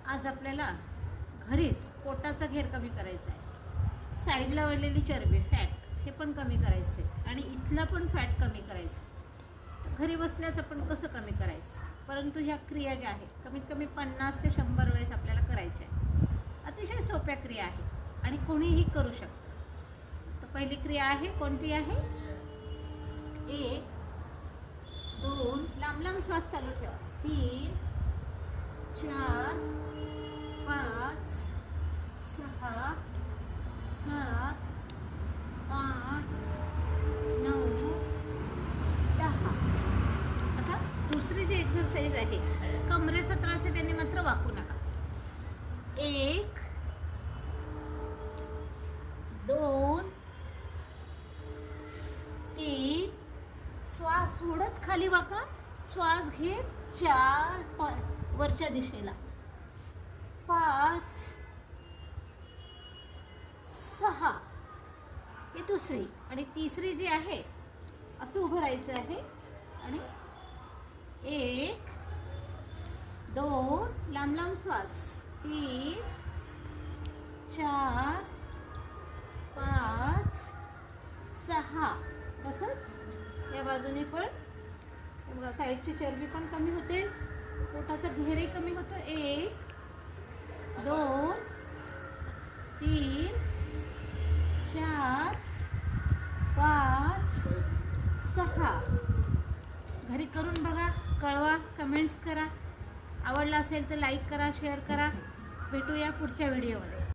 आज आपल्याला घरीच पोटाचा घेर कमी करायचा आहे, साईडला वाढलेली चरबी फॅट हे पण कमी करायचं आहे आणि इथला पण फॅट कमी करायचं. घरी बसल्याच आपण कसं कमी करायचं, परंतु ह्या क्रिया ज्या आहेत कमीत कमी 50 ते 100 वेळेस आपल्याला करायच्या आहेत. अतिशय सोप्या क्रिया आहेत आणि कोणीही करू शकतं. तर पहिली क्रिया आहे, कोणती आहे? 1 2 लांब लांब श्वास चालू ठेवा. 3 4 5 6 7 8 9 10. आता दुसरी जी एक्सरसाइज आहे, कमरेचा त्रास आहे त्यांनी मात्र वाकू नका. 1 2 3 श्वास सोडत खाली वाका. श्वास घे 4 वरच्या दिशेला. 5 6 ही दुसरी. आणि तिसरी जी आहे, असं उभं राहायचं आहे आणि 1 2 लांब लांब श्वास. 3 4 5 6. तसंच या बाजूने पण बघा, साईडची चरबी पण कमी होते, पोटाचा घेरही कमी होतो. 1 2 3 4 5 6. घरी करून बघा, कळवा, कमेंट्स करा. आवडला असेल तर लाईक करा, शेअर करा. भेटूया पुढच्या व्हिडिओमध्ये.